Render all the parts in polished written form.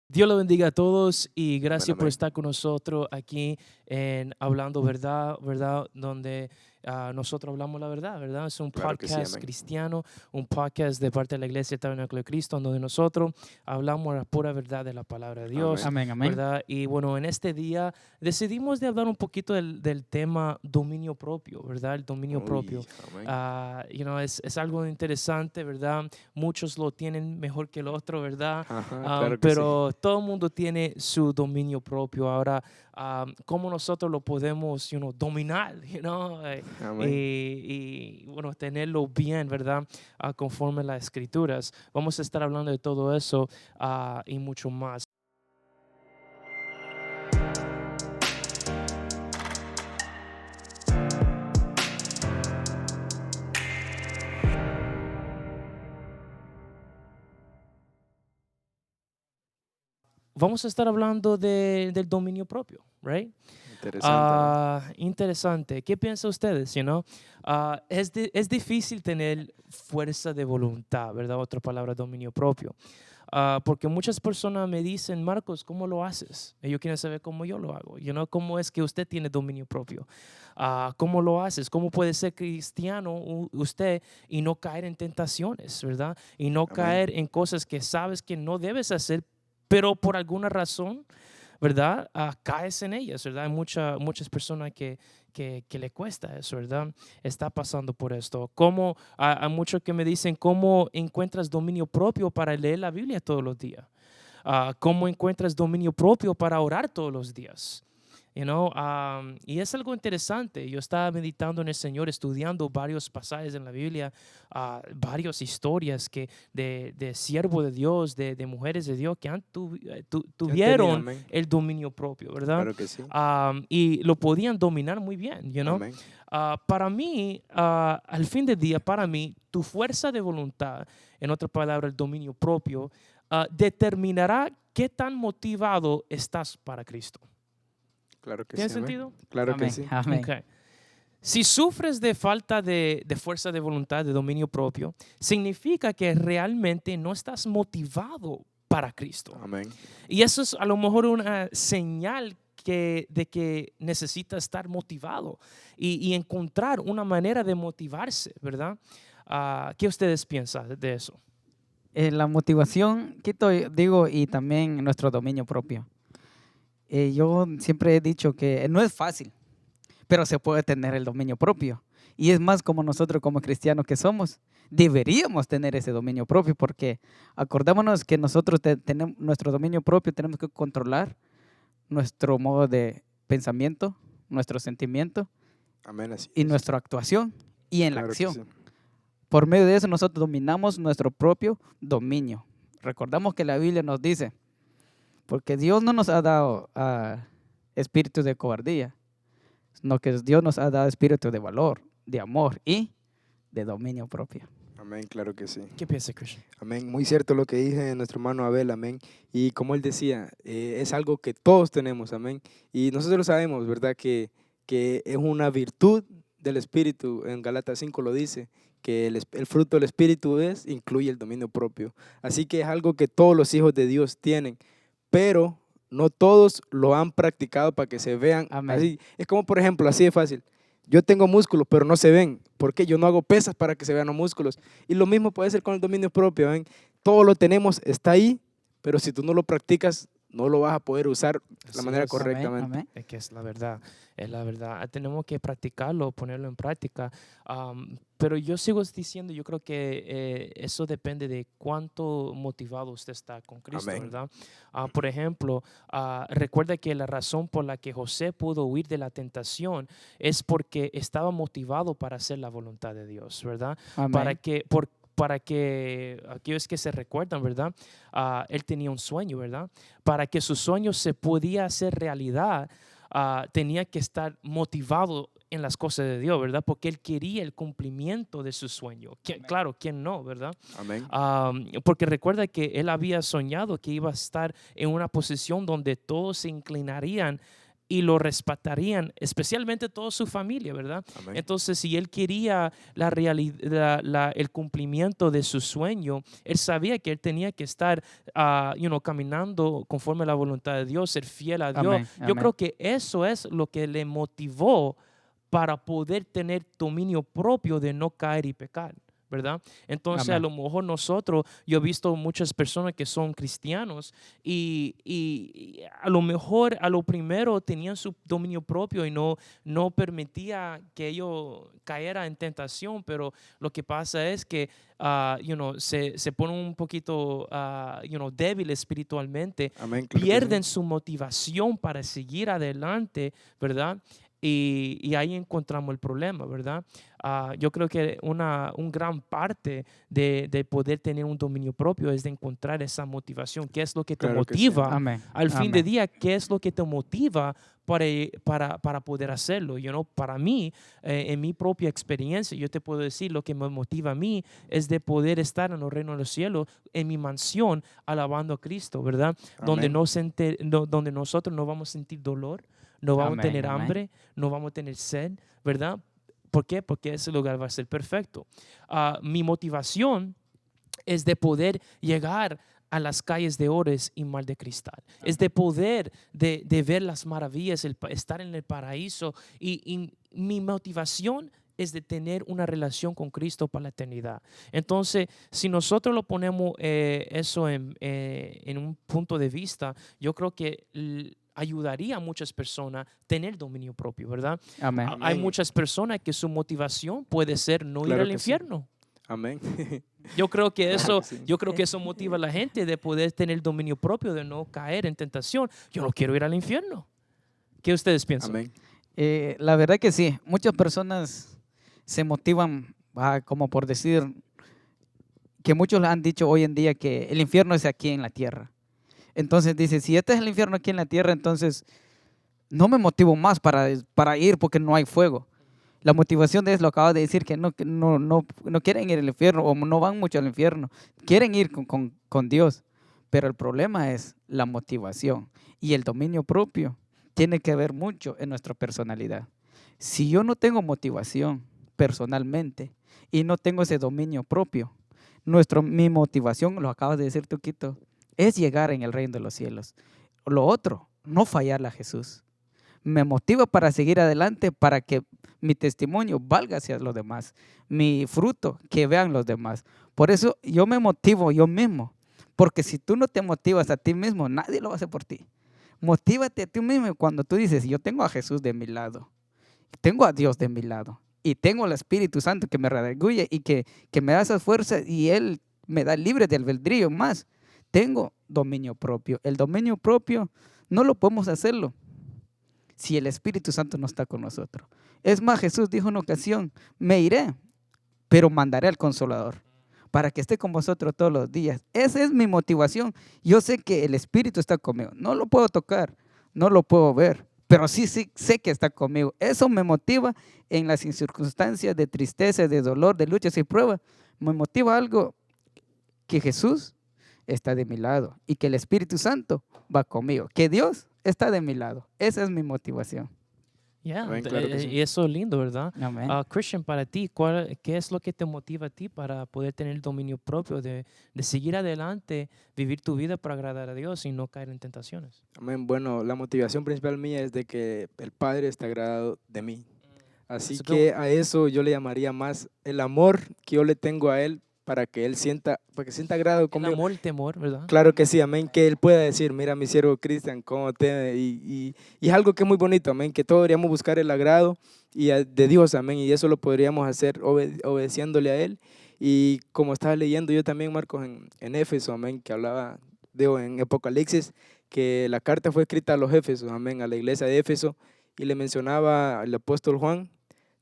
Dios lo bendiga a todos y Amén, gracias por amén. estar con nosotros aquí en Hablando Verdad, ¿verdad? Donde nosotros hablamos la verdad, ¿verdad? Es un Claro que sí, podcast amén. cristiano, un podcast de parte de la Iglesia Tabernáculo de Cristo, donde nosotros hablamos la pura verdad de la palabra de Dios, Amén. Amén, amén. ¿verdad? Y bueno, en este día decidimos de hablar un poquito del tema dominio propio, ¿verdad? El dominio propio. Uy, amén. Es algo interesante, ¿verdad? Muchos lo tienen mejor que el otro, ¿verdad? Ajá, claro que sí. Pero todo el mundo tiene su dominio propio. Ahora, ¿cómo nosotros lo podemos, dominar, Amén. Bueno, tenerlo bien, ¿verdad? Conforme a las escrituras. Vamos a estar hablando de todo eso y mucho más. Vamos a estar hablando del dominio propio, ¿right? Interesante, amén. Interesante. ¿Qué piensan ustedes? Es difícil tener fuerza de voluntad, ¿verdad? Otra palabra, dominio propio. Porque muchas personas me dicen, Marcos, ¿cómo lo haces? Ellos quieren saber cómo yo lo hago. ¿Cómo es que usted tiene dominio propio? ¿Cómo lo haces? ¿Cómo puede ser cristiano usted y no caer en tentaciones, ¿verdad? Y no Amén. caer en cosas que sabes que no debes hacer, pero por alguna razón, ¿verdad? Caes en ellas, ¿verdad? Hay muchas personas que le cuesta eso, ¿verdad? Está pasando por esto. Hay muchos que me dicen, ¿cómo encuentras dominio propio para leer la Biblia todos los días? ¿Cómo encuentras dominio propio para orar todos los días? Y es algo interesante. Yo estaba meditando en el Señor, estudiando varios pasajes en la Biblia, varias historias de siervos de Dios, de mujeres de Dios que ¿Quién tenía? tuvieron Amén. el dominio propio, ¿verdad? Claro que sí. Y lo podían dominar muy bien. Amén. Para mí, al fin del día, para mí, tu fuerza de voluntad, en otra palabra, el dominio propio, determinará qué tan motivado estás para Cristo. Claro que ¿Tiene sí, amén. sentido? Claro que Amén, sí. amén. Okay. Si sufres de falta de fuerza de voluntad, de dominio propio, significa que realmente no estás motivado para Cristo. Amén. Y eso es a lo mejor una señal de que necesitas estar motivado y encontrar una manera de motivarse, ¿verdad? ¿Qué ustedes piensan de eso? La motivación, digo, y también nuestro dominio propio. Yo siempre he dicho que no es fácil, pero se puede tener el dominio propio. Y es más, como nosotros como cristianos que somos, deberíamos tener ese dominio propio porque acordémonos que nosotros tenemos nuestro dominio propio, tenemos que controlar nuestro modo de pensamiento, nuestro sentimiento Amén, así y es. nuestra actuación y en la Claro que acción. sí. Por medio de eso nosotros dominamos nuestro propio dominio. Recordamos que la Biblia nos dice, porque Dios no nos ha dado espíritu de cobardía, sino que Dios nos ha dado espíritu de valor, de amor y de dominio propio. Amén, claro que sí. ¿Qué piensa, Christian? Amén. Muy cierto lo que dice nuestro hermano Abel, amén. Y como él decía, es algo que todos tenemos, amén. Y nosotros sabemos, ¿verdad? Que es una virtud del Espíritu. En Galatas 5 lo dice, que el fruto del Espíritu incluye el dominio propio. Así que es algo que todos los hijos de Dios tienen, pero no todos lo han practicado para que se vean Amén. así. Es como, por ejemplo, así de fácil. Yo tengo músculos, pero no se ven. ¿Por qué? Yo no hago pesas para que se vean los músculos. Y lo mismo puede ser con el dominio propio. ¿Ven? Todo lo tenemos, está ahí, pero si tú no lo practicas, no lo vas a poder usar de la Así manera es. Amén. correctamente. Amén. Es que es la verdad, es la verdad. Tenemos que practicarlo, ponerlo en práctica. Pero yo sigo diciendo, yo creo que eso depende de cuánto motivado usted está con Cristo, Amén. ¿verdad? Por ejemplo, recuerda que la razón por la que José pudo huir de la tentación es porque estaba motivado para hacer la voluntad de Dios, ¿verdad? Amén. Para que aquellos que se recuerdan, ¿verdad? Él tenía un sueño, ¿verdad? Para que su sueño se pudiera hacer realidad, tenía que estar motivado en las cosas de Dios, ¿verdad? Porque él quería el cumplimiento de su sueño. Claro, ¿quién no, verdad? Amén. Porque recuerda que él había soñado que iba a estar en una posición donde todos se inclinarían y lo respetarían, especialmente toda su familia, ¿verdad? Amén. Entonces, si él quería el cumplimiento de su sueño, él sabía que él tenía que estar caminando conforme a la voluntad de Dios, ser fiel a Dios. Amén. Yo Amén. creo que eso es lo que le motivó para poder tener dominio propio de no caer y pecar, ¿verdad? Entonces, a Amén. lo mejor nosotros, yo he visto muchas personas que son cristianos y a lo mejor a lo primero tenían su dominio propio y no permitía que ellos cayeran en tentación, pero lo que pasa es que se ponen un poquito débil espiritualmente, Amén, claro que sí. pierden su motivación para seguir adelante, ¿verdad? Y ahí encontramos el problema, ¿verdad? Yo creo que un gran parte de poder tener un dominio propio es de encontrar esa motivación. ¿Qué es lo que te Claro que sí. motiva? Amén. Al fin de Amén. día, ¿qué es lo que te motiva para poder hacerlo? Para mí, en mi propia experiencia, yo te puedo decir lo que me motiva a mí es de poder estar en el reino de los cielos, en mi mansión, alabando a Cristo, ¿verdad? Donde, Amén. donde nosotros no vamos a sentir dolor, no vamos a Amén. tener Amén. hambre, no vamos a tener sed, ¿verdad? ¿Por qué? Porque ese lugar va a ser perfecto. Mi motivación es de poder llegar a las calles de ores y mar de cristal. Es de poder de ver las maravillas, estar en el paraíso. Y mi motivación es de tener una relación con Cristo para la eternidad. Entonces, si nosotros lo ponemos eso en un punto de vista, yo creo que ayudaría a muchas personas tener dominio propio, ¿verdad? Amén. Hay Amén. muchas personas que su motivación puede ser no ir Claro al que sí. infierno. Amén. Yo creo que Claro que sí. eso motiva a la gente de poder tener dominio propio, de no caer en tentación. Yo no quiero ir al infierno. ¿Qué ustedes piensan? Amén. La verdad que sí, muchas personas se motivan, como por decir, que muchos han dicho hoy en día que el infierno es aquí en la tierra. Entonces dice, si este es el infierno aquí en la tierra, entonces no me motivo más para ir porque no hay fuego. La motivación de eso lo acaba de decir, que no quieren ir al infierno o no van mucho al infierno, quieren ir con Dios. Pero el problema es la motivación y el dominio propio tiene que ver mucho en nuestra personalidad. Si yo no tengo motivación personalmente y no tengo ese dominio propio, mi motivación, lo acabas de decir tú, Quito, es llegar en el reino de los cielos. Lo otro, no fallarle a Jesús. Me motiva para seguir adelante, para que mi testimonio valga hacia los demás, mi fruto que vean los demás. Por eso yo me motivo yo mismo, porque si tú no te motivas a ti mismo, nadie lo va a hacer por ti. Motívate a ti mismo cuando tú dices, yo tengo a Jesús de mi lado, tengo a Dios de mi lado y tengo al Espíritu Santo que me redarguye y que me da esas fuerzas y Él me da libre de albedrío más. Tengo dominio propio. El dominio propio no lo podemos hacerlo si el Espíritu Santo no está con nosotros. Es más, Jesús dijo en una ocasión, me iré, pero mandaré al Consolador para que esté con vosotros todos los días. Esa es mi motivación. Yo sé que el Espíritu está conmigo. No lo puedo tocar, no lo puedo ver, pero sí sé que está conmigo. Eso me motiva en las circunstancias de tristeza, de dolor, de luchas y pruebas. Me motiva algo, que Jesús está de mi lado y que el Espíritu Santo va conmigo, que Dios está de mi lado. Esa es mi motivación. Amén, claro que sí. Y eso es lindo, ¿verdad? Amén. Christian, para ti, ¿qué es lo que te motiva a ti para poder tener el dominio propio de seguir adelante, vivir tu vida para agradar a Dios y no caer en tentaciones? Amén. Bueno, la motivación principal mía es de que el Padre está agradado de mí. Así That's a good que a eso yo le llamaría más el amor que yo le tengo a Él para que sienta agrado El conmigo. amor, el temor, ¿verdad? Claro que sí, amén, que Él pueda decir, mira mi siervo Cristian, cómo te... Y es algo que es muy bonito, amén, que todos deberíamos buscar el agrado de Dios, amén, y eso lo podríamos hacer obedeciéndole a Él. Y como estaba leyendo yo también, Marcos, en Éfeso, amén, que hablaba, en Apocalipsis, que la carta fue escrita a los Éfesos, amén, a la iglesia de Éfeso, y le mencionaba el apóstol Juan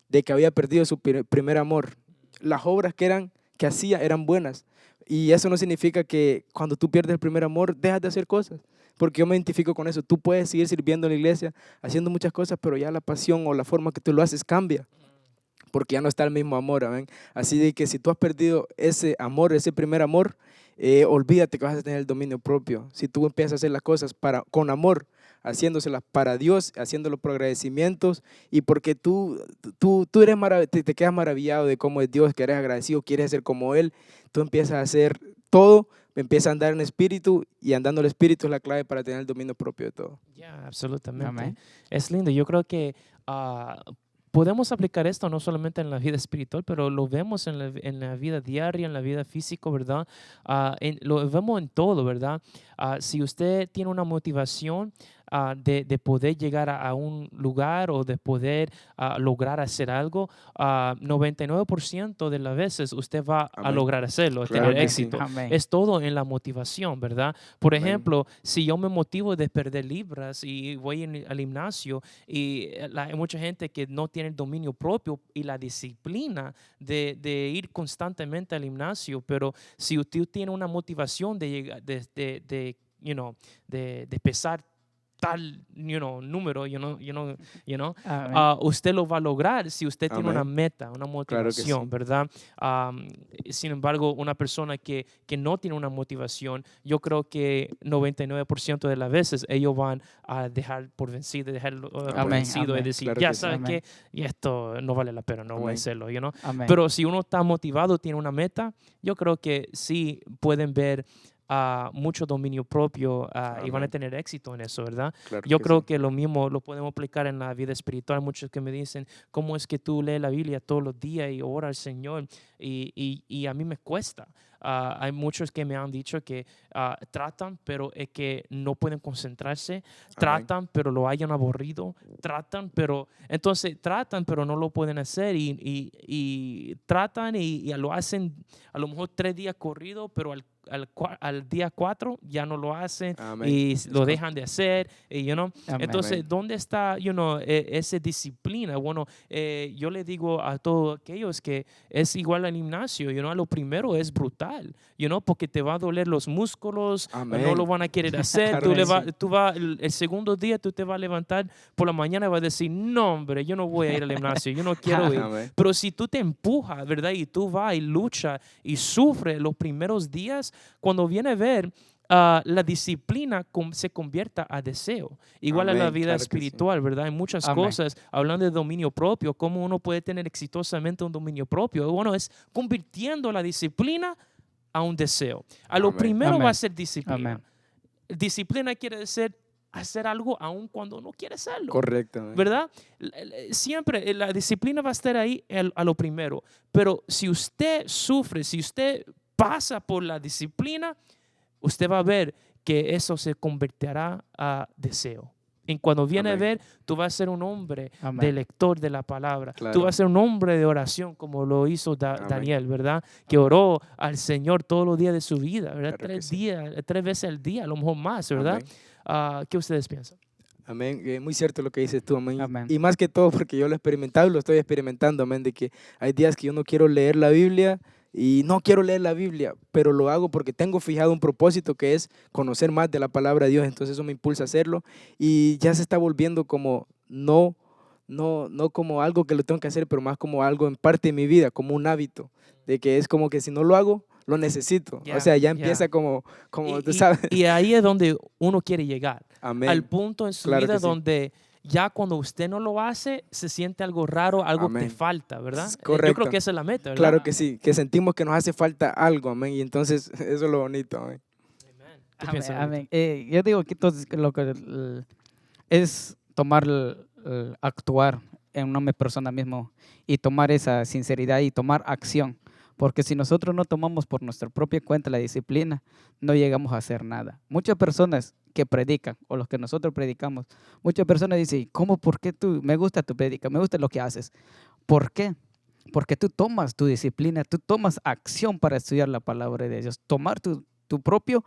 de que había perdido su primer amor. Las obras que hacía eran buenas. Y eso no significa que cuando tú pierdes el primer amor, dejas de hacer cosas. Porque yo me identifico con eso. Tú puedes seguir sirviendo en la iglesia, haciendo muchas cosas, pero ya la pasión o la forma que tú lo haces cambia. Porque ya no está el mismo amor, amén. Así de que si tú has perdido ese amor, ese primer amor, olvídate que vas a tener el dominio propio. Si tú empiezas a hacer las cosas con amor, haciéndoselas para Dios, haciéndolo por agradecimientos y porque tú eres te quedas maravillado de cómo es Dios, que eres agradecido, quieres ser como Él, tú empiezas a hacer todo, empiezas a andar en espíritu y andando en el espíritu es la clave para tener el dominio propio de todo. Ya, absolutamente. Amén. Es lindo. Yo creo que podemos aplicar esto no solamente en la vida espiritual, pero lo vemos en la vida diaria, en la vida física, ¿verdad? Lo vemos en todo, ¿verdad? Si usted tiene una motivación de poder llegar a un lugar o de poder lograr hacer algo, 99% de las veces usted va a Amén. lograr hacerlo, a Claro tener que sí. éxito. Amén. Es todo en la motivación, ¿verdad? Por Amén. ejemplo, si yo me motivo de perder libras y voy al gimnasio y hay mucha gente que no tiene el dominio propio y la disciplina de ir constantemente al gimnasio, pero si usted tiene una motivación de llegar, de pesar tal número, Amén. usted lo va a lograr si usted tiene una Amén. meta, una Claro que sí. motivación, ¿verdad? Sin embargo, una persona que no tiene una motivación, yo creo que 99% de las veces ellos van a dejar por vencido, por Amén, vencido y amén. decir, Claro ya que sí. sabes Amén. que esto no vale la pena, no voy a Amén. hacerlo, Amén. Pero si uno está motivado, tiene una meta, yo creo que sí pueden ver mucho dominio propio y van a Amén. tener éxito en eso, ¿verdad? Claro Yo que creo sí. que lo mismo lo podemos aplicar en la vida espiritual. Muchos que me dicen, ¿cómo es que tú lees la Biblia todos los días y oras al Señor? Y a mí me cuesta. Hay muchos que me han dicho que tratan, pero es que no pueden concentrarse. Tratan, pero lo hayan aburrido. Entonces tratan, pero no lo pueden hacer. Y tratan y lo hacen a lo mejor 3 días corridos, pero al día 4 ya no lo hacen Amén. y Es lo correcto. dejan de hacer, Amén. Entonces, Amén. ¿dónde está, esa disciplina? Bueno, yo le digo a todos aquellos que es igual al gimnasio, a lo primero es brutal, porque te va a doler los músculos, no Amén. lo van a querer hacer, Claro que sí. el segundo día tú te vas a levantar por la mañana y vas a decir, no, hombre, yo no voy a ir al gimnasio, yo no quiero ir. Amén. Pero si tú te empujas, ¿verdad? Y tú vas y luchas y sufres los primeros días, cuando viene a ver, la disciplina se convierta a deseo. Igual a la Amén. vida Claro que sí. espiritual, ¿verdad? Hay muchas Amén. cosas hablando de dominio propio, cómo uno puede tener exitosamente un dominio propio. Bueno, es convirtiendo la disciplina a un deseo. A lo Amén. primero va a Amén. ser disciplina. Amén. Disciplina quiere decir hacer algo aun cuando no quiere hacerlo. Correcto. Amén. ¿Verdad? Siempre la disciplina va a estar ahí a lo primero. Pero si usted sufre, si usted pasa por la disciplina, usted va a ver que eso se convertirá a deseo. Y cuando viene Amén. a ver, tú vas a ser un hombre Amén. de lector de la palabra. Claro. Tú vas a ser un hombre de oración como lo hizo Amén. Daniel, ¿verdad? Que oró al Señor todos los días de su vida, ¿verdad? Claro que 3 sí. días, 3 veces al día, a lo mejor más, ¿verdad? Amén. ¿Qué ustedes piensan? Amén. Muy cierto lo que dices tú, amén. Amén. Y más que todo porque yo lo he experimentado y lo estoy experimentando, amén, de que hay días que yo no quiero leer la Biblia y no quiero leer la Biblia, pero lo hago porque tengo fijado un propósito que es conocer más de la palabra de Dios, entonces eso me impulsa a hacerlo y ya se está volviendo como no como algo que lo tengo que hacer, pero más como algo en parte de mi vida, como un hábito, de que es como que si no lo hago, lo necesito. Ya, O sea, ya ya. empieza como tú Y, sabes. y ahí es donde uno quiere llegar. Amén. Al punto en su Claro vida que sí. donde ya cuando usted no lo hace, se siente algo raro, algo te Amén. falta, ¿verdad? Es Yo creo correcto. que esa es la meta, ¿verdad? Claro que sí, que sentimos que nos hace falta algo, amén, y entonces eso es lo bonito, amén. Amén. ¿Qué Amén, piensas, amén. Yo digo que entonces lo que es tomar, actuar en una persona mismo y tomar esa sinceridad y tomar acción. Porque si nosotros no tomamos por nuestra propia cuenta la disciplina, no llegamos a hacer nada. Muchas personas que predican o los que nosotros predicamos, muchas personas dicen, ¿cómo? ¿Por qué tú? Me gusta tu predica, me gusta lo que haces. ¿Por qué? Porque tú tomas tu disciplina, tú tomas acción para estudiar la palabra de Dios, tomar tu propio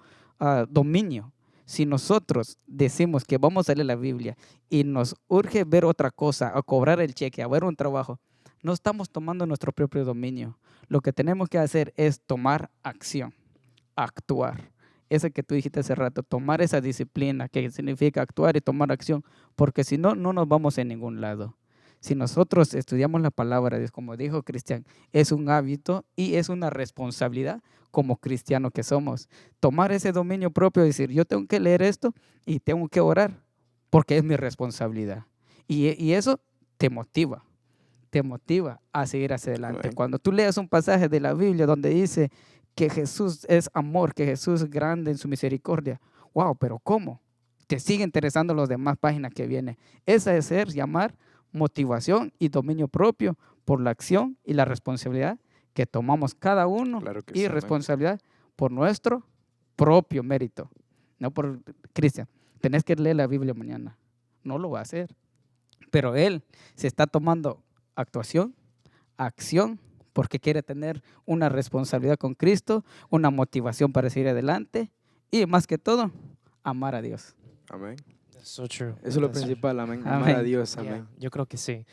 dominio. Si nosotros decimos que vamos a leer la Biblia y nos urge ver otra cosa, a cobrar el cheque, a ver un trabajo, no estamos tomando nuestro propio dominio. Lo que tenemos que hacer es tomar acción, actuar. Ese que tú dijiste hace rato, tomar esa disciplina que significa actuar y tomar acción, porque si no, no nos vamos a ningún lado. Si nosotros estudiamos la palabra de Dios, como dijo Cristian, es un hábito y es una responsabilidad como cristianos que somos. Tomar ese dominio propio y decir, yo tengo que leer esto y tengo que orar porque es mi responsabilidad. Y eso te motiva a seguir hacia adelante. Amén. Cuando tú leas un pasaje de la Biblia donde dice que Jesús es amor, que Jesús es grande en su misericordia, wow, pero ¿cómo? Te sigue interesando las demás páginas que vienen. Esa es llamar motivación y dominio propio por la acción y la responsabilidad que tomamos cada uno Claro que y sí, amén. responsabilidad por nuestro propio mérito. No por Cristian. Tenés que leer la Biblia mañana. No lo va a hacer. Pero él se está tomando actuación, acción, porque quiere tener una responsabilidad con Cristo, una motivación para seguir adelante y más que todo, amar a Dios. Amén. That's so true. Eso es lo That's so principal, amén. Amar a Amén. Dios, Yeah, amén. yo creo que sí.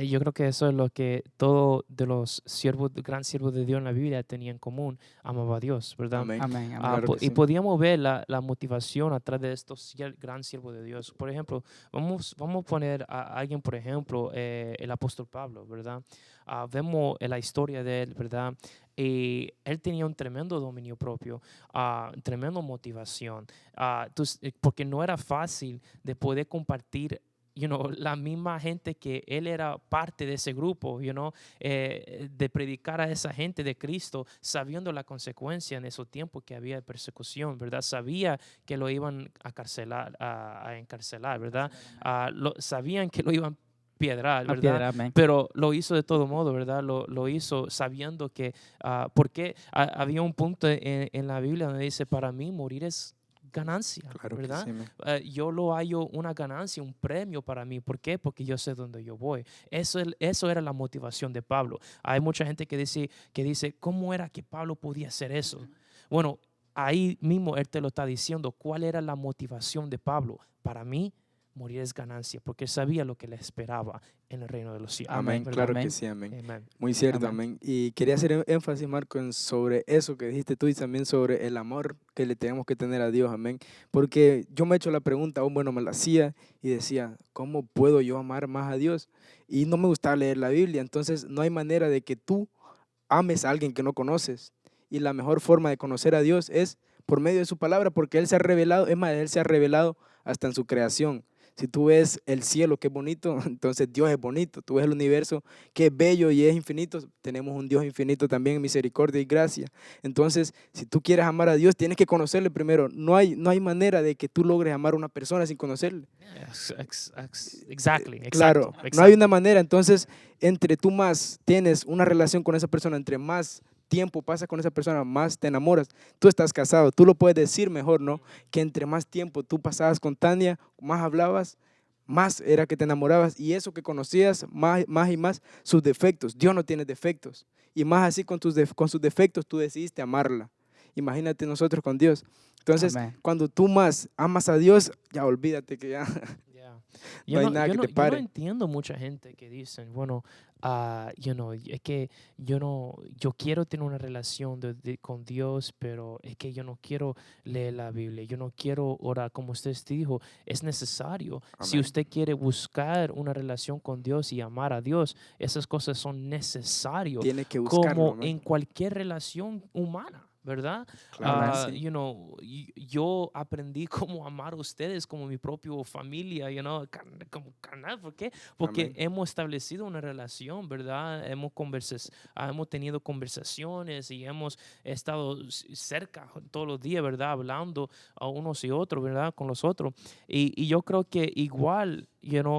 Yo creo que eso es lo que todo de los siervos, gran siervos de Dios en la Biblia tenían en común. Amaba a Dios, ¿verdad? Amén. Amén. Amén. Claro que Y sí. podíamos ver la motivación atrás de estos gran siervos de Dios. Por ejemplo, vamos a poner a alguien, por ejemplo, el apóstol Pablo, ¿verdad? Vemos la historia de él, ¿verdad? Y él tenía un tremendo dominio propio, tremenda motivación, porque no era fácil de poder compartir la misma gente que él era parte de ese grupo, de predicar a esa gente de Cristo, sabiendo la consecuencia en esos tiempos que había persecución, ¿verdad? Sabía que lo iban a encarcelar, ¿verdad? Sabían que lo iban a piedrar, A ¿verdad? piedra, amén. Pero lo hizo de todo modo, ¿verdad? Lo hizo sabiendo que, porque había un punto en la Biblia donde dice, para mí morir es ganancia, Claro que ¿verdad? sí, amén. Yo lo hallo una ganancia, un premio para mí. ¿Por qué? Porque yo sé dónde yo voy. Eso era la motivación de Pablo. Hay mucha gente que dice, ¿cómo era que Pablo podía hacer eso? Bueno, ahí mismo él te lo está diciendo. ¿Cuál era la motivación de Pablo? Para mí, morir es ganancia, porque él sabía lo que le esperaba en el reino de los cielos. Amén. ¿verdad? Claro Amén. que sí, amén. Amen. Muy cierto, Amén. amén. Y quería hacer énfasis, Marco, sobre eso que dijiste tú y también sobre el amor que le tenemos que tener a Dios, amén. Porque yo me he hecho la pregunta, bueno, me la hacía y decía, ¿cómo puedo yo amar más a Dios? Y no me gustaba leer la Biblia, entonces no hay manera de que tú ames a alguien que no conoces. Y la mejor forma de conocer a Dios es por medio de su palabra, porque Él se ha revelado, es más, Él se ha revelado hasta en su creación. Si tú ves el cielo que es bonito, entonces Dios es bonito. Tú ves el universo que es bello y es infinito. Tenemos un Dios infinito también en misericordia y gracia. Entonces, si tú quieres amar a Dios, tienes que conocerle primero. No hay manera de que tú logres amar a una persona sin conocerle. Exactly. Claro, Exacto. no hay una manera. Entonces, entre tú más tienes una relación con esa persona, entre más tiempo pasas con esa persona, más te enamoras. Tú estás casado, tú lo puedes decir mejor, ¿no? Que entre más tiempo tú pasabas con Tania, más hablabas, más era que te enamorabas y eso que conocías, más y más sus defectos. Dios no tiene defectos. Y más así con sus defectos tú decidiste amarla. Imagínate nosotros con Dios. Entonces, Amén. cuando tú más amas a Dios, ya olvídate que ya Yeah. no hay nada que te Yo no pare. entiendo mucha gente que dicen, bueno, es que yo quiero tener una relación con Dios, pero es que yo no quiero leer la Biblia, yo no quiero orar, como usted dijo, es necesario. Si Amén. usted quiere buscar una relación con Dios y amar a Dios, esas cosas son necesarias, Tienes que buscarlo, como amén. en cualquier relación humana, ¿verdad? Claro que sí. Yo aprendí cómo amar a ustedes como mi propia familia, como carnal. ¿Por qué? Porque Amén. hemos establecido una relación, ¿verdad? Hemos tenido conversaciones y hemos estado cerca todos los días, ¿verdad? Hablando a unos y otros, ¿verdad? Con los otros. Y yo creo que igual,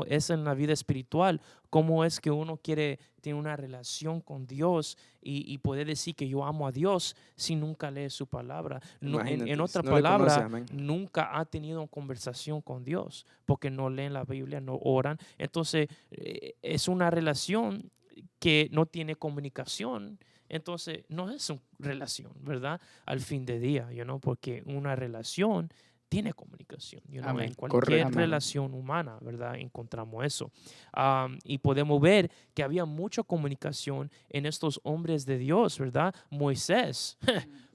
es en la vida espiritual, cómo es que uno quiere tener una relación con Dios y poder decir que yo amo a Dios si nunca lee su palabra. Imagínate, En otra si no le conoces, palabra, amén. nunca ha tenido una conversación con Dios porque no leen la Biblia, no oran. Entonces, es una relación que no tiene comunicación. Entonces, no es una relación, ¿verdad? Al fin de día, porque una relación tiene comunicación, Amén. en cualquier Correcto. relación humana, ¿verdad? Encontramos eso. Y podemos ver que había mucha comunicación en estos hombres de Dios, ¿verdad? Moisés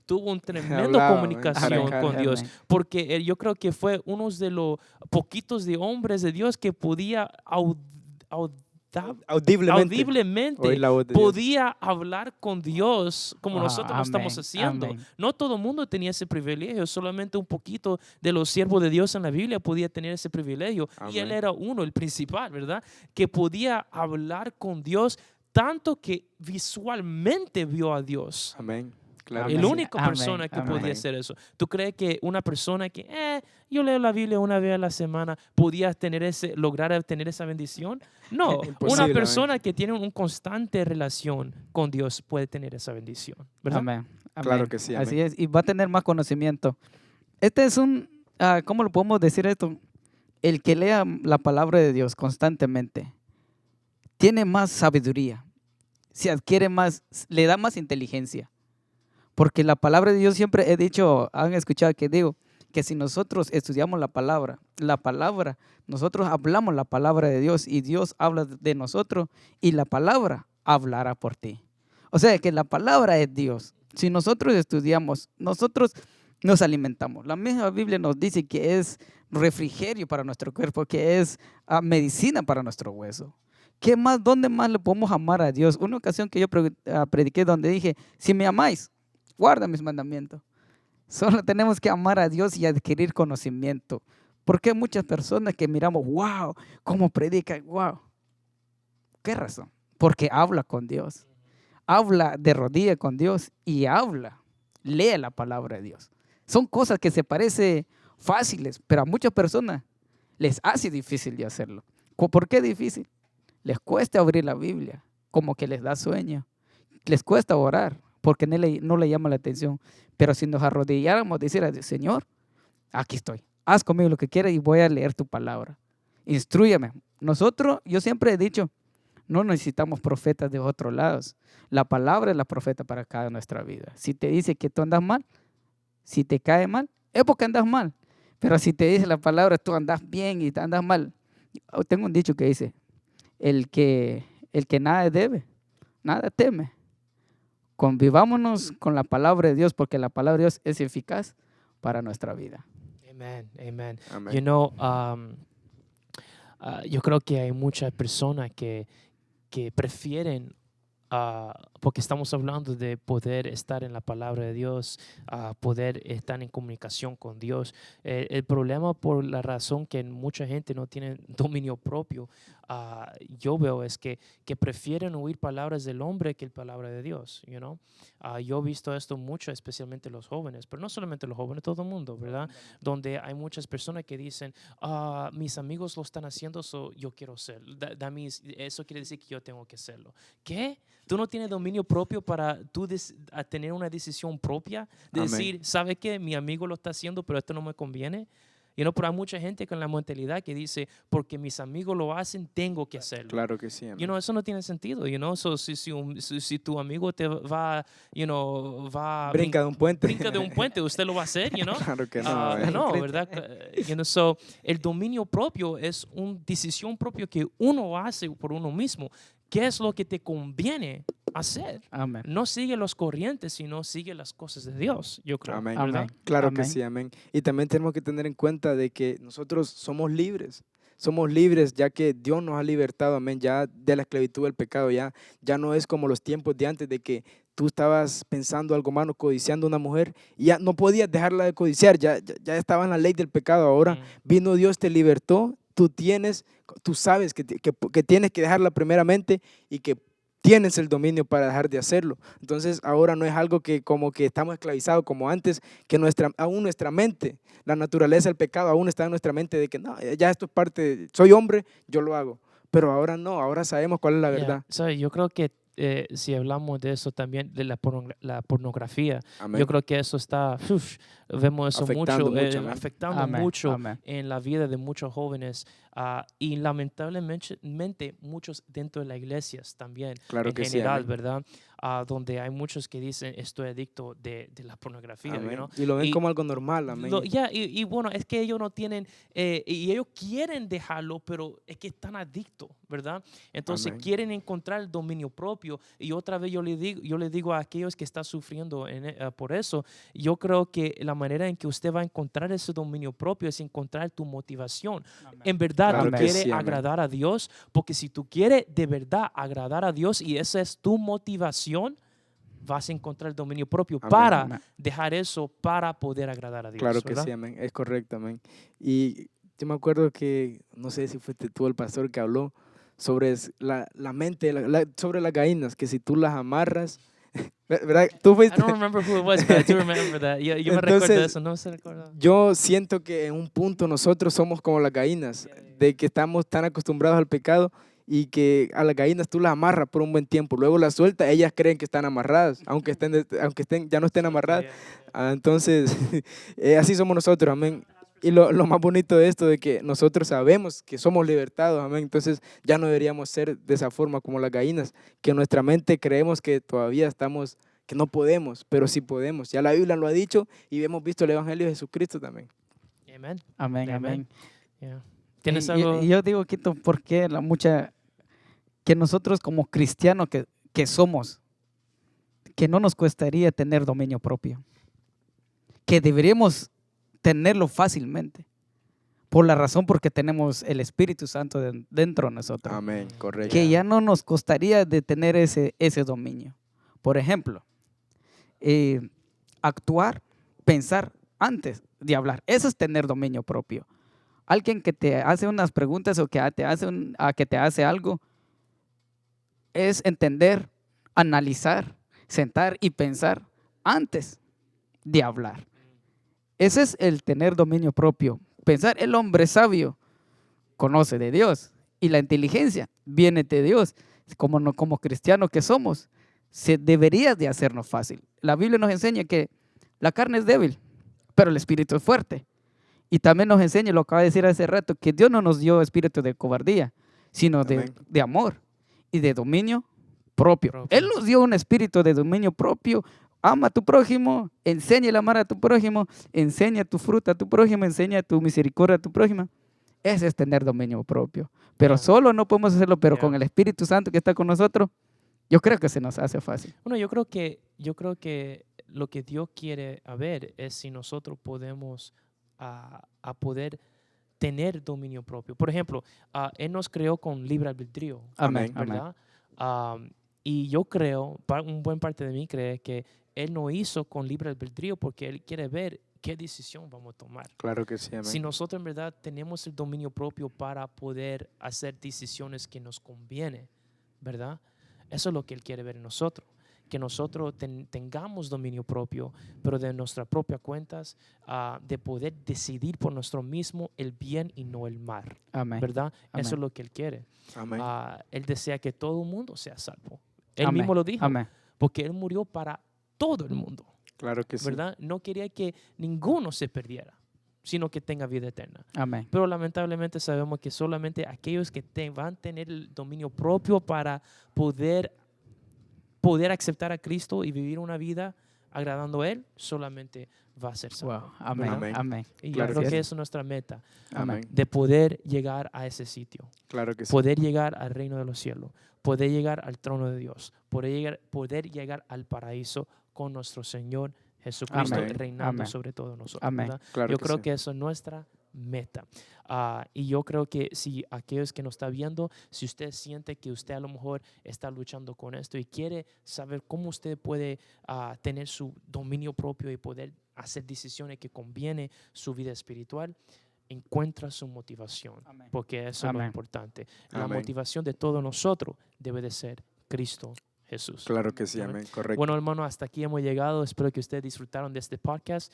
tuvo un tremendo Hablaba, amén, comunicación cara a con cara. Dios, Amén. porque yo creo que fue uno de los poquitos de hombres de Dios que podía Audiblemente. audiblemente Oír la voz de Dios. podía hablar con Dios como nosotros lo estamos Amén, haciendo. amén. No todo el mundo tenía ese privilegio, solamente un poquito de los siervos de Dios en la Biblia podía tener ese privilegio. Y él Amén. era uno, el principal, ¿verdad? Que podía hablar con Dios tanto que visualmente vio a Dios. Amén. Claro Amén. El que sí. único Amén, persona que podía amén. hacer eso. ¿Tú crees que una persona que, yo leo la Biblia una vez a la semana, podía lograr tener esa bendición? No, Imposible, una amén. persona que tiene una constante relación con Dios puede tener esa bendición, ¿verdad? Amén. Claro Amén. que sí, Así amén. es. Y va a tener más conocimiento. Este es ¿cómo lo podemos decir esto? El que lea la palabra de Dios constantemente tiene más sabiduría, se adquiere más, le da más inteligencia. Porque la palabra de Dios siempre he dicho, han escuchado que digo, que si nosotros estudiamos la palabra, nosotros hablamos la palabra de Dios y Dios habla de nosotros y la palabra hablará por ti. O sea que la palabra es Dios. Si nosotros estudiamos, nosotros nos alimentamos. La misma Biblia nos dice que es refrigerio para nuestro cuerpo, que es medicina para nuestro hueso. ¿Qué más? ¿Dónde más le podemos amar a Dios? Una ocasión que yo prediqué donde dije, si me amáis, guarda mis mandamientos. Solo tenemos que amar a Dios y adquirir conocimiento. Porque hay muchas personas que miramos, wow, cómo predica, wow. ¿Qué razón? Porque habla con Dios. Habla de rodillas con Dios y lee la palabra de Dios. Son cosas que se parecen fáciles, pero a muchas personas les hace difícil de hacerlo. ¿Por qué difícil? Les cuesta abrir la Biblia, como que les da sueño. Les cuesta orar, porque no le llama la atención. Pero si nos arrodilláramos, decir a Dios, Señor, aquí estoy. Haz conmigo lo que quieras y voy a leer tu palabra. Instrúyame. Nosotros, yo siempre he dicho, no necesitamos profetas de otros lados. La palabra es la profeta para cada nuestra vida. Si te dice que tú andas mal, si te cae mal, es porque andas mal. Pero si te dice la palabra, tú andas bien y andas mal. Tengo un dicho que dice, el que nada debe, nada teme. Convivámonos con la palabra de Dios porque la palabra de Dios es eficaz para nuestra vida. Amen, amen. Amén. You know, yo creo que hay muchas personas que prefieren, porque estamos hablando de poder estar en la palabra de Dios, poder estar en comunicación con Dios. El problema por la razón que mucha gente no tiene dominio propio, yo veo es que prefieren oír palabras del hombre que la palabra de Dios, you know? Yo he visto esto mucho, especialmente los jóvenes, pero no solamente los jóvenes, todo el mundo, ¿verdad? Donde hay muchas personas que dicen, mis amigos lo están haciendo, so yo quiero hacerlo. Eso quiere decir que yo tengo que hacerlo. ¿Qué? ¿Tú no tienes dominio propio para tú tener una decisión propia? De Amén. decir, ¿sabe qué? Mi amigo lo está haciendo, pero esto no me conviene. Pero hay mucha gente con la mentalidad que dice, porque mis amigos lo hacen, tengo que hacerlo. Claro que sí, amén. Eso no tiene sentido, So, si tu amigo te va, Brinca de un puente. brinca de un puente, usted lo va a hacer, Claro que no. no, ¿verdad? So, el dominio propio es una decisión propia que uno hace por uno mismo. ¿Qué es lo que te conviene hacer? Amén. No sigue los corrientes, sino sigue las cosas de Dios, yo creo. Amén. ¿verdad? Amén. Claro que Amén. sí, amén. Y también tenemos que tener en cuenta de que nosotros somos libres. Somos libres ya que Dios nos ha libertado, amén, ya de la esclavitud del pecado. Ya no es como los tiempos de antes de que tú estabas pensando algo malo, codiciando a una mujer y ya no podías dejarla de codiciar. Ya estaba en la ley del pecado. Ahora vino Dios, te libertó. Tú sabes que tienes que dejarla primeramente y que tienes el dominio para dejar de hacerlo. Entonces ahora no es algo que como que estamos esclavizados como antes, que aún nuestra mente, la naturaleza del pecado aún está en nuestra mente de que no, ya esto es parte, soy hombre, yo lo hago. Pero ahora no, ahora sabemos cuál es la verdad. Yo creo que si hablamos de eso también, de la pornografía, Amén. yo creo que eso está, vemos eso Afectando mucho, amén. afectando Amén, mucho amén. en la vida de muchos jóvenes y lamentablemente muchos dentro de las iglesias también, Claro en que sí, general, amén. ¿verdad? Donde hay muchos que dicen, estoy adicto de la pornografía, Amén. you know? Y lo ven Y como algo normal, amén. y bueno, es que ellos no tienen, y ellos quieren dejarlo, pero es que están adictos, ¿verdad? Entonces Amén. quieren encontrar el dominio propio. Y otra vez yo le digo a aquellos que están sufriendo por eso, yo creo que la manera en que usted va a encontrar ese dominio propio es encontrar tu motivación. En verdad, Claro tú que quieres sí, amén. agradar a Dios, porque si tú quieres de verdad agradar a Dios y esa es tu motivación, vas a encontrar el dominio propio Amén. para Amén. dejar eso para poder agradar a Dios. Claro que ¿verdad? sí, amén. Es correcto, amén. Y yo me acuerdo que, no sé si fuiste tú el pastor que habló sobre la mente, sobre las gallinas, que si tú las amarras, ¿verdad? Tú I fuiste. don't remember who it was, but I do remember that. Yo me recuerdo Entonces, eso, no se recuerda. yo siento que en un punto nosotros somos como las gallinas, de que estamos tan acostumbrados al pecado y que a las gallinas tú las amarras por un buen tiempo, luego las sueltas, ellas creen que están amarradas, aunque estén, ya no estén amarradas. Entonces, así somos nosotros, amén. Y lo más bonito de esto, de que nosotros sabemos que somos libertados, amén. Entonces, ya no deberíamos ser de esa forma como las gallinas, que en nuestra mente creemos que todavía estamos, que no podemos, pero sí podemos. Ya la Biblia lo ha dicho y hemos visto el Evangelio de Jesucristo también. Amen. Amén, Amén. amén. Yeah. ¿Tienes Y algo? yo digo, Quito, ¿por qué que nosotros como cristianos que somos, que no nos costaría tener dominio propio? Que deberíamos tenerlo fácilmente, por la razón porque tenemos el Espíritu Santo dentro de nosotros. Amén, correcto. Que ya no nos costaría de tener ese dominio. Por ejemplo, actuar, pensar antes de hablar. Eso es tener dominio propio. Alguien que te hace unas preguntas o que que te hace algo, es entender, analizar, sentar y pensar antes de hablar. Ese es el tener dominio propio. Pensar, el hombre sabio conoce de Dios y la inteligencia viene de Dios. Como cristianos que somos, debería de hacernos fácil. La Biblia nos enseña que la carne es débil, pero el espíritu es fuerte. Y también nos enseña, lo acaba de decir hace rato, que Dios no nos dio espíritu de cobardía, sino Amén. de amor y de dominio propio. Propio. Él nos dio un espíritu de dominio propio. Ama a tu prójimo, enseña el amar a tu prójimo, enseña tu fruta a tu prójimo, enseña tu misericordia a tu prójimo. Ese es tener dominio propio. Pero Yeah. solo no podemos hacerlo, pero Yeah. con el Espíritu Santo que está con nosotros, yo creo que se nos hace fácil. Bueno, yo creo que lo que Dios quiere ver es si nosotros podemos a poder tener dominio propio. Por ejemplo, Él nos creó con libre albedrío, Amén, amén. ¿verdad? Y yo creo, un buen parte de mí cree que Él no hizo con libre albedrío porque Él quiere ver qué decisión vamos a tomar. Claro que sí, amén. Si nosotros en verdad tenemos el dominio propio para poder hacer decisiones que nos conviene, ¿verdad? Eso es lo que Él quiere ver en nosotros. Que nosotros tengamos dominio propio, pero de nuestras propias cuentas, de poder decidir por nosotros mismos el bien y no el mal, Amén. ¿verdad? Amén. Eso es lo que Él quiere. Amén. Él desea que todo el mundo sea salvo. Él Amén. mismo lo dijo, Amén. porque Él murió para todo el mundo, Claro que sí. ¿verdad? No quería que ninguno se perdiera, sino que tenga vida eterna. Amén. Pero lamentablemente sabemos que solamente aquellos que van a tener el dominio propio para poder aceptar a Cristo y vivir una vida agradando a Él, solamente va a ser salvo. Wow. Amén. Amén. Amén. Y Claro yo creo que que sí. esa es nuestra meta, Amén. de poder llegar a ese sitio, Claro que sí. poder llegar al reino de los cielos, poder llegar al trono de Dios, poder llegar al paraíso con nuestro Señor Jesucristo Amén. reinando Amén. sobre todos nosotros. Amén. ¿verdad? Claro Yo que creo sí. que eso es nuestra meta. Y yo creo que si aquellos que nos están viendo, si usted siente que usted a lo mejor está luchando con esto y quiere saber cómo usted puede tener su dominio propio y poder hacer decisiones que conviene su vida espiritual, encuentra su motivación, Amén. porque eso es lo Amén. importante. La Amén. motivación de todos nosotros debe de ser Cristo Jesús. Claro que sí, Amén. amén. Correcto. Bueno, hermano, hasta aquí hemos llegado. Espero que ustedes disfrutaron de este podcast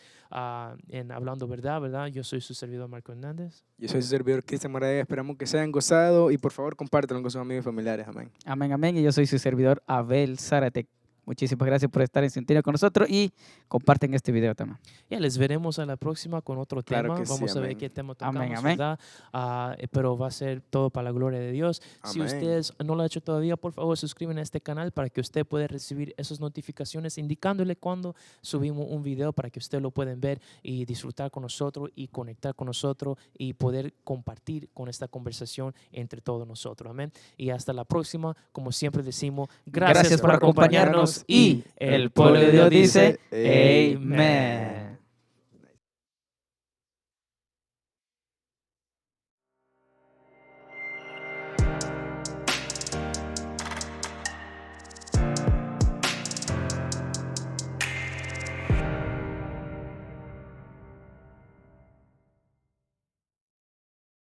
en Hablando Verdad, ¿verdad? Yo soy su servidor Marco Hernández. Yo soy su servidor Cristian Moraga. Esperamos que se hayan gozado y por favor compártanlo con sus amigos y familiares. Amén. Amén, amén. Y yo soy su servidor Abel Zárate. Muchísimas gracias por estar en sintonía con nosotros y comparten este video también. Ya les veremos a la próxima con otro Claro tema. que sí, Vamos a ver amén. qué tema tocamos, Amén, amén. ¿verdad? Pero va a ser todo para la gloria de Dios. Si Amén. ustedes no lo han hecho todavía, por favor, suscriben a este canal para que usted pueda recibir esas notificaciones indicándole cuando subimos un video para que usted lo pueden ver y disfrutar con nosotros y conectar con nosotros y poder compartir con esta conversación entre todos nosotros. Amén. Y hasta la próxima. Como siempre decimos, gracias por acompañarnos y el pueblo de Dios dice, Amén.